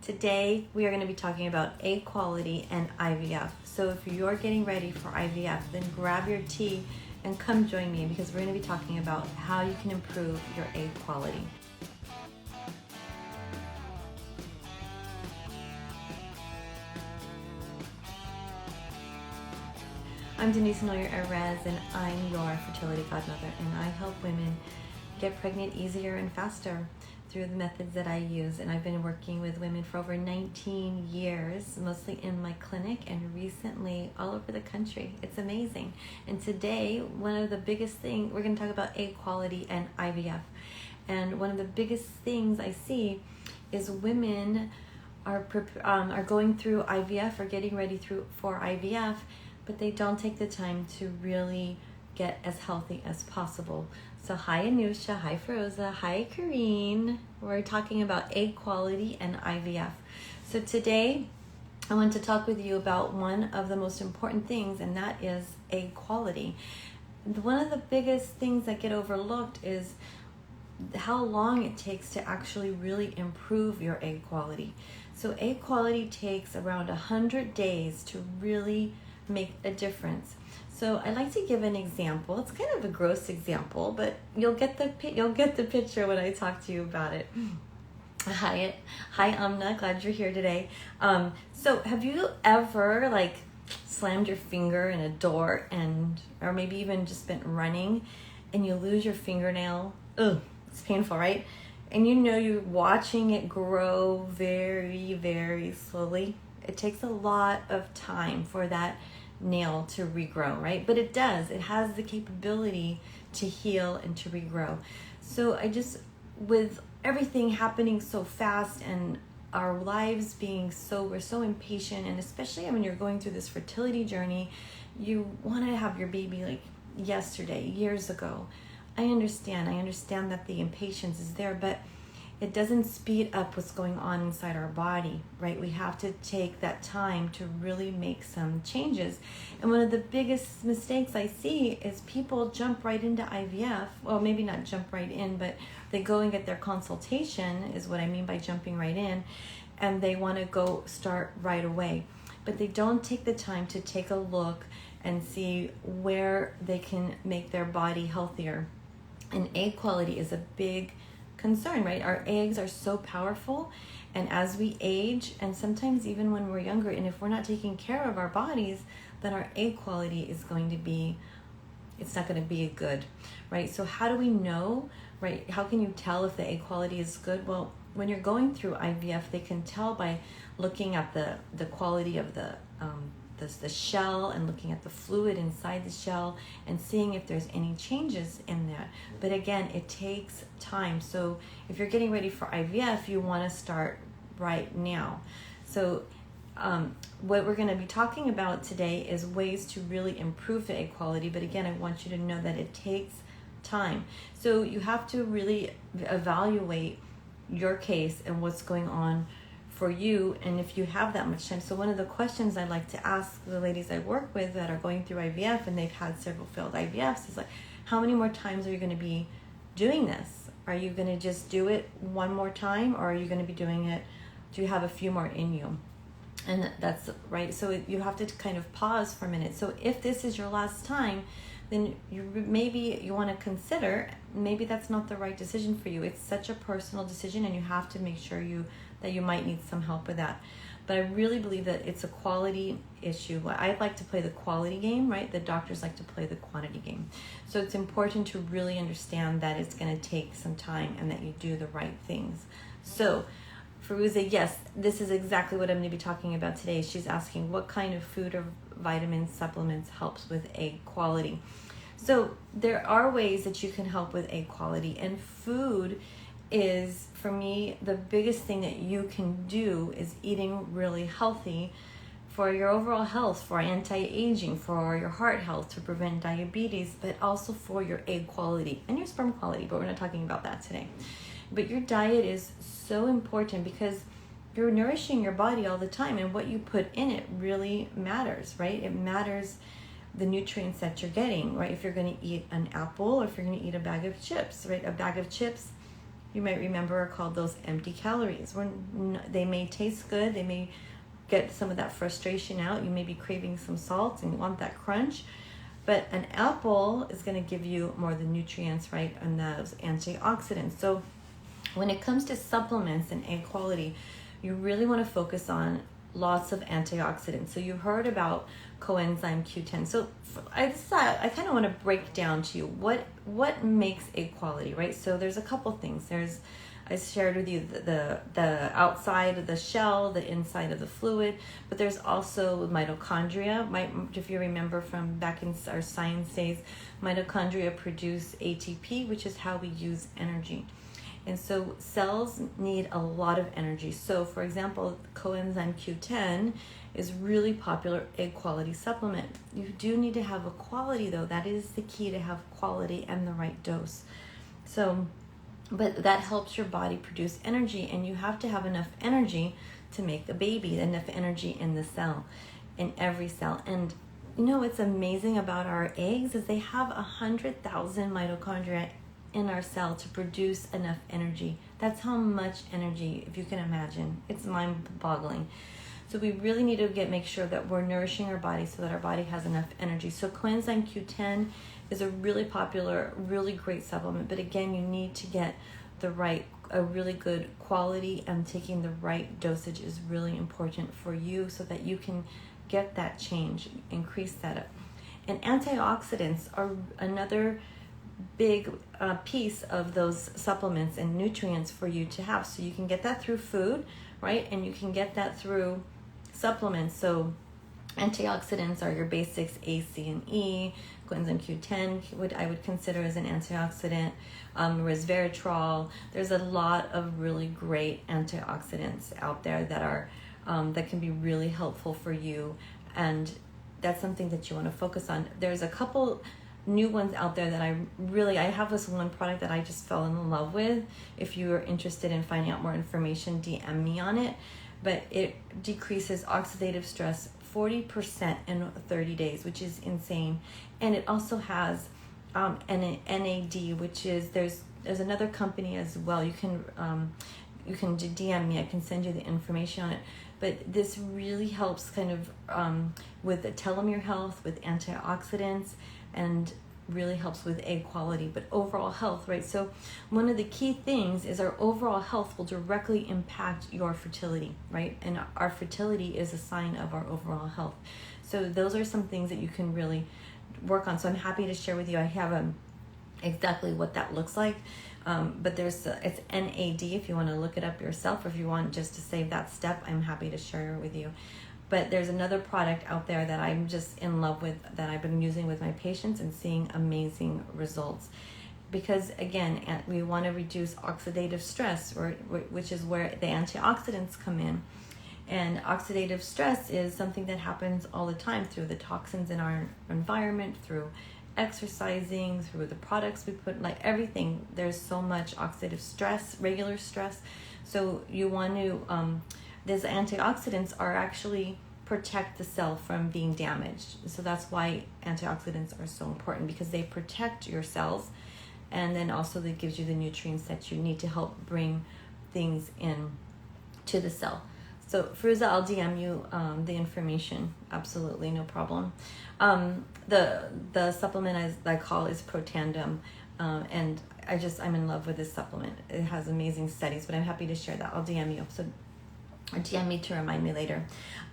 Today, we are going to be talking about egg quality and IVF. So if you're getting ready for IVF, then grab your tea and come join me because we're going to be talking about how you can improve your egg quality. I'm Denise Noyer-Erez, and I'm your fertility godmother, and I help women get pregnant easier and faster through the methods that I use. And I've been working with women for over 19 years, mostly in my clinic and recently all over the country. It's amazing. And today, one of the biggest things, we're going to talk about egg quality and IVF. And one of the biggest things I see is women are going through IVF or getting ready for IVF, but they don't take the time to really get as healthy as possible. So hi Anusha, hi Feroza, hi Kareen. We're talking about egg quality and IVF. So today I want to talk with you about one of the most important things, and that is egg quality. One of the biggest things that get overlooked is how long it takes to actually really improve your egg quality. So egg quality takes around 100 days to really make a difference. So I like to give an example. It's kind of a gross example, but you'll get the picture when I talk to you about it. Hi Amna, glad you're here today. So have you ever slammed your finger in a door or maybe even just been running and you lose your fingernail? Ugh, it's painful, right? And you're watching it grow very, very slowly. It takes a lot of time for that nail to regrow, right? But it does. It has the capability to heal and to regrow. So with everything happening so fast and our lives we're so impatient, and especially when you're going through this fertility journey, you want to have your baby like yesterday, years ago. I understand that the impatience is there, but it doesn't speed up what's going on inside our body, right? We have to take that time to really make some changes. And one of the biggest mistakes I see is people jump right into IVF. Well, maybe not jump right in, but they go and get their consultation, is what I mean by jumping right in, and they want to go start right away. But they don't take the time to take a look and see where they can make their body healthier. And egg quality is a big concern, right? Our eggs are so powerful, and as we age, and sometimes even when we're younger, and if we're not taking care of our bodies, then our egg quality is it's not going to be good, right? So how do we know, right? How can you tell if the egg quality is good? Well, when you're going through IVF, they can tell by looking at the quality of the shell and looking at the fluid inside the shell and seeing if there's any changes in that. But again, it takes time. So if you're getting ready for IVF, you want to start right now. So what we're going to be talking about today is ways to really improve the egg quality. But again, I want you to know that it takes time. So you have to really evaluate your case and what's going on for you, and if you have that much time. So one of the questions I like to ask the ladies I work with that are going through IVF and they've had several failed IVFs is how many more times are you going to be doing this? Are you going to just do it one more time, or are you going to be doing it? Do you have a few more in you? And that's right. So you have to kind of pause for a minute. So if this is your last time, then maybe you want to consider, maybe that's not the right decision for you. It's such a personal decision, and you have to make sure that you might need some help with that. But I really believe that it's a quality issue. I like to play the quality game, right? The doctors like to play the quantity game. So it's important to really understand that it's going to take some time and that you do the right things. So Feruza, yes, this is exactly what I'm going to be talking about today. She's asking what kind of food or vitamins, supplements helps with egg quality. So there are ways that you can help with egg quality, and food is, for me, the biggest thing that you can do is eating really healthy for your overall health, for anti-aging, for your heart health, to prevent diabetes, but also for your egg quality and your sperm quality, but we're not talking about that today. But your diet is so important because you're nourishing your body all the time, and what you put in it really matters, right? It matters the nutrients that you're getting, right? If you're going to eat an apple, or if you're going to eat a bag of chips, right? A bag of chips you might remember are called those empty calories. They may taste good, they may get some of that frustration out. You may be craving some salt and you want that crunch, but an apple is going to give you more of the nutrients, right, and those antioxidants. So when it comes to supplements and egg quality, you really want to focus on lots of antioxidants. So you heard about coenzyme Q10. So I kind of want to break down to you what makes egg quality, right? So there's a couple things. I shared with you the outside of the shell, the inside of the fluid, but there's also mitochondria. If you remember from back in our science days, mitochondria produce ATP, which is how we use energy. And so cells need a lot of energy. So for example, coenzyme Q10 is really popular egg quality supplement. You do need to have a quality though. That is the key, to have quality and the right dose. But that helps your body produce energy, and you have to have enough energy to make a baby, enough energy in the cell, in every cell. And you know what's amazing about our eggs is they have 100,000 mitochondria in our cell to produce enough energy. That's how much energy, if you can imagine. It's mind-boggling. So we really need to make sure that we're nourishing our body so that our body has enough energy. So coenzyme Q10 is a really popular, really great supplement. But again, you need to get a really good quality, and taking the right dosage is really important for you so that you can get that change, increase that up. And antioxidants are another big piece of those supplements and nutrients for you to have. So you can get that through food, right? And you can get that through supplements. So antioxidants are your basics, A, C, and E. Coenzyme Q10 I would consider as an antioxidant. Resveratrol. There's a lot of really great antioxidants out there that are that can be really helpful for you, and that's something that you want to focus on. There's a couple new ones out there that I have this one product that I just fell in love with. If you are interested in finding out more information, DM me on it. But it decreases oxidative stress 40% in 30 days, which is insane. And it also has NAD, which is there's another company as well. You can DM me. I can send you the information on it. But this really helps kind of with the telomere health, with antioxidants, and really helps with egg quality, but overall health, right? So one of the key things is our overall health will directly impact your fertility, right? And our fertility is a sign of our overall health. So those are some things that you can really work on. So I'm happy to share with you. I have exactly what that looks like. But it's NAD if you want to look it up yourself, or if you want just to save that step, I'm happy to share with you. But there's another product out there that I'm just in love with, that I've been using with my patients and seeing amazing results. Because again, we want to reduce oxidative stress, which is where the antioxidants come in. And oxidative stress is something that happens all the time through the toxins in our environment, through exercising, through the products we put, like everything. There's so much oxidative stress, regular stress. So you want to, these antioxidants are actually protect the cell from being damaged. So that's why antioxidants are so important, because they protect your cells, and then also that gives you the nutrients that you need to help bring things in to the cell. So Firuza, I'll DM you the information. Absolutely, no problem. The supplement as I call is Protandim, and I'm in love with this supplement. It has amazing studies, but I'm happy to share that. I'll DM you. So DM me to remind me later.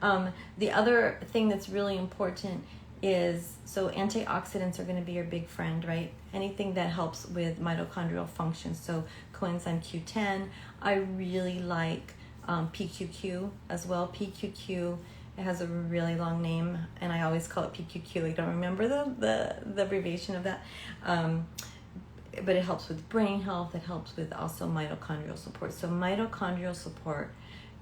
The other thing that's really important is, so antioxidants are going to be your big friend, right? Anything that helps with mitochondrial function. So coenzyme Q10. I really like PQQ as well. PQQ, it has a really long name, and I always call it PQQ. I don't remember the abbreviation of that. But it helps with brain health. It helps with also mitochondrial support. So mitochondrial support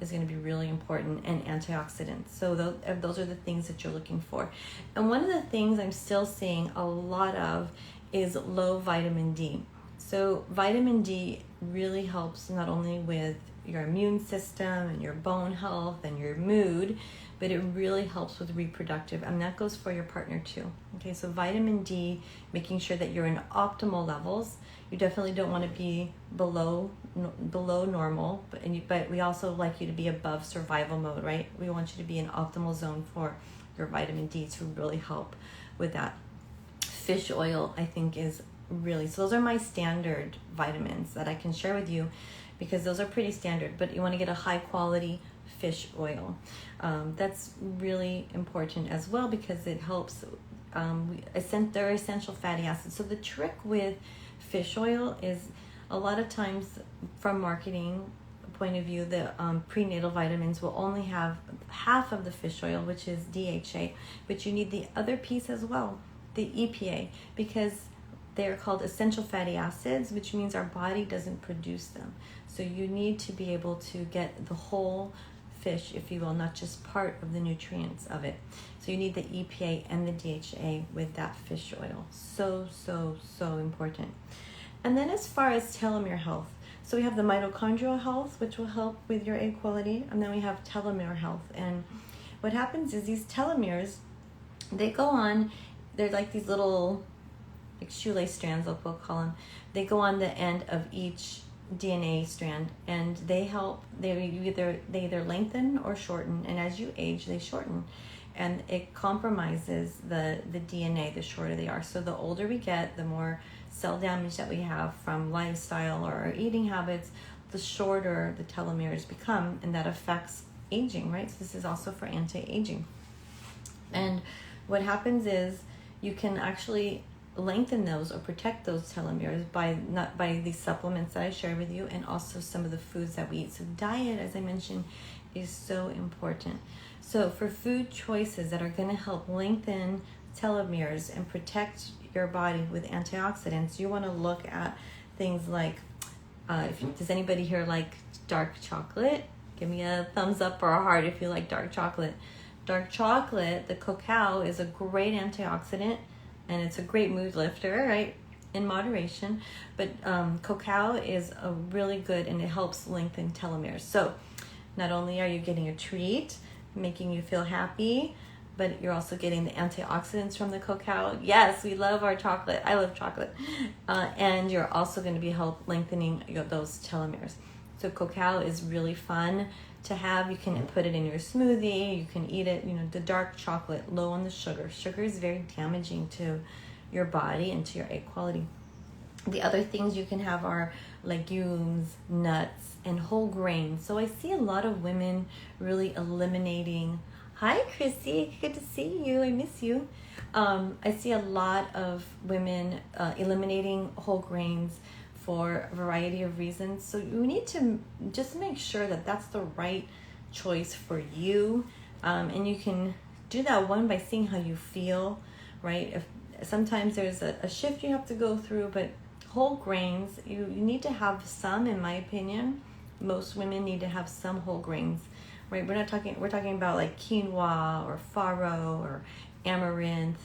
is going to be really important, and antioxidants. So those are the things that you're looking for. And one of the things I'm still seeing a lot of is low vitamin D. So vitamin D really helps not only with your immune system and your bone health and your mood, but it really helps with reproductive, and that goes for your partner too. Okay, so vitamin D, making sure that you're in optimal levels, You definitely don't want to be below normal, but we also like you to be above survival mode, right? We want you to be in optimal zone for your vitamin D to really help with that. Fish oil, I think, is really, so those are my standard vitamins that I can share with you, because those are pretty standard, but you want to get a high quality fish oil. That's really important as well, because it helps, they're essential fatty acids. So the trick with fish oil is, a lot of times from marketing point of view, the prenatal vitamins will only have half of the fish oil, which is DHA, but you need the other piece as well, the EPA, because they're called essential fatty acids, which means our body doesn't produce them. So you need to be able to get the whole fish, if you will, not just part of the nutrients of it. So you need the EPA and the DHA with that fish oil. So, so, so important. And then as far as telomere health, so we have the mitochondrial health, which will help with your egg quality, and then we have telomere health. And what happens is these telomeres, they go on, they're like these little, like shoelace strands, we'll call them. They go on the end of each DNA strand, and they help, they either lengthen or shorten, and as you age, they shorten. And it compromises the DNA the shorter they are. So the older we get, the more cell damage that we have from lifestyle or our eating habits, the shorter the telomeres become, and that affects aging, right? So this is also for anti-aging. And what happens is you can actually lengthen those or protect those telomeres by these supplements that I shared with you, and also some of the foods that we eat. So diet, as I mentioned, is so important. So for food choices that are going to help lengthen telomeres and protect your body with antioxidants, you want to look at things like, does anybody here like dark chocolate? Give me a thumbs up or a heart if you like dark chocolate. Dark chocolate, the cacao, is a great antioxidant, and it's a great mood lifter, right? In moderation. But cacao is a really good, and it helps lengthen telomeres. So not only are you getting a treat, making you feel happy, but you're also getting the antioxidants from the cacao. Yes, we love our chocolate. I love chocolate. And you're also going to be lengthening those telomeres. So cacao is really fun to have. You can put it in your smoothie. You can eat it, the dark chocolate, low on the sugar. Sugar is very damaging to your body and to your egg quality. The other things you can have are legumes, nuts, and whole grains. So I see a lot of women really eliminating. Hi, Chrissy. Good to see you. I miss you. I see a lot of women eliminating whole grains for a variety of reasons. So you need to just make sure that that's the right choice for you. And you can do that, one, by seeing how you feel, right? Sometimes there's a shift you have to go through, but whole grains, you need to have some, in my opinion. Most women need to have some whole grains, right? We're talking about like quinoa or farro or amaranth,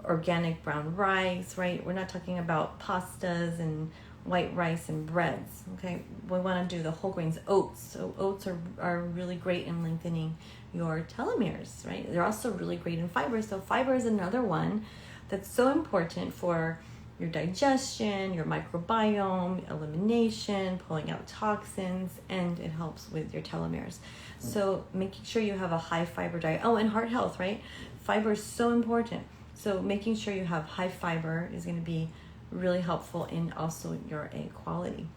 organic brown rice, right? We're not talking about pastas and white rice and breads, okay? We want to do the whole grains. Oats. So oats are really great in lengthening your telomeres, right? They're also really great in fiber. So fiber is another one that's so important for your digestion, your microbiome, elimination, pulling out toxins, and it helps with your telomeres. So making sure you have a high fiber diet. Oh, and heart health, right? Fiber is so important. So making sure you have high fiber is going to be really helpful in also your egg quality.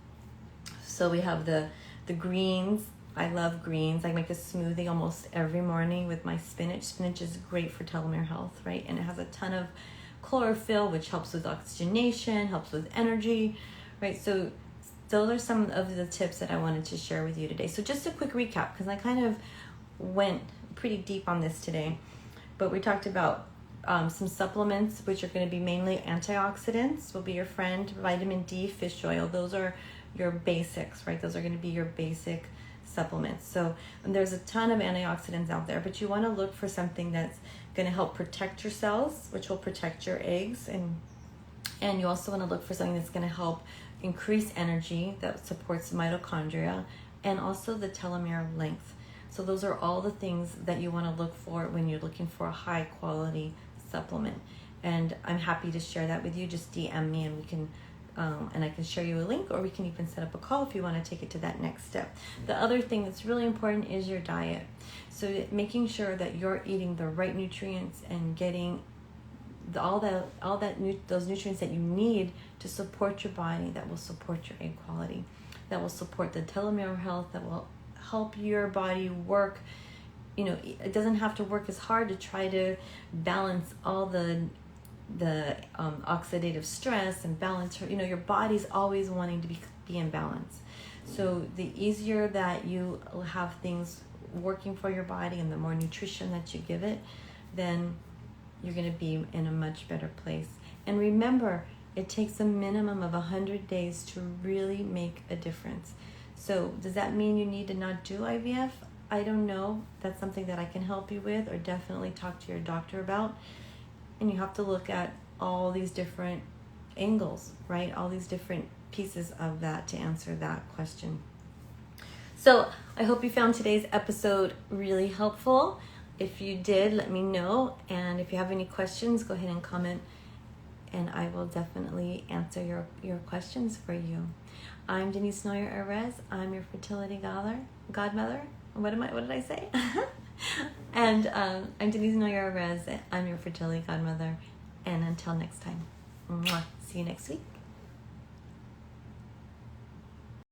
So we have the greens. I love greens. I make a smoothie almost every morning with my spinach. Spinach is great for telomere health, right? And it has a ton of chlorophyll, which helps with oxygenation, helps with energy, right? So those are some of the tips that I wanted to share with you today. So just a quick recap, because I kind of went pretty deep on this today, but we talked about some supplements, which are going to be mainly antioxidants, will be your friend. Vitamin D, fish oil, those are your basics, right? Those are going to be your basic supplements. So there's a ton of antioxidants out there, but you want to look for something that's going to help protect your cells, which will protect your eggs, and you also want to look for something that's going to help increase energy, that supports mitochondria, and also the telomere length. So those are all the things that you want to look for when you're looking for a high quality supplement. And I'm happy to share that with you. Just DM me and we can and I can share you a link, or we can even set up a call if you want to take it to that next step. The other thing that's really important is your diet. So making sure that you're eating the right nutrients and getting those nutrients that you need to support your body, that will support your egg quality, that will support the telomere health, that will help your body work. It doesn't have to work as hard to try to balance all the oxidative stress and balance your body's always wanting to be in balance. So the easier that you have things working for your body and the more nutrition that you give it, then you're going to be in a much better place. And remember, it takes a minimum of 100 days to really make a difference. So does that mean you need to not do IVF? I don't know. That's something that I can help you with, or definitely talk to your doctor about. And you have to look at all these different angles, right? All these different pieces of that to answer that question. So I hope you found today's episode really helpful. If you did, let me know. And if you have any questions, go ahead and comment, and I will definitely answer your questions for you. I'm Denise Noyer-Erez. I'm your fertility godmother. What did I say? And I'm Denise Noyer-Erez. I'm your fertility godmother. And until next time, mwah, see you next week.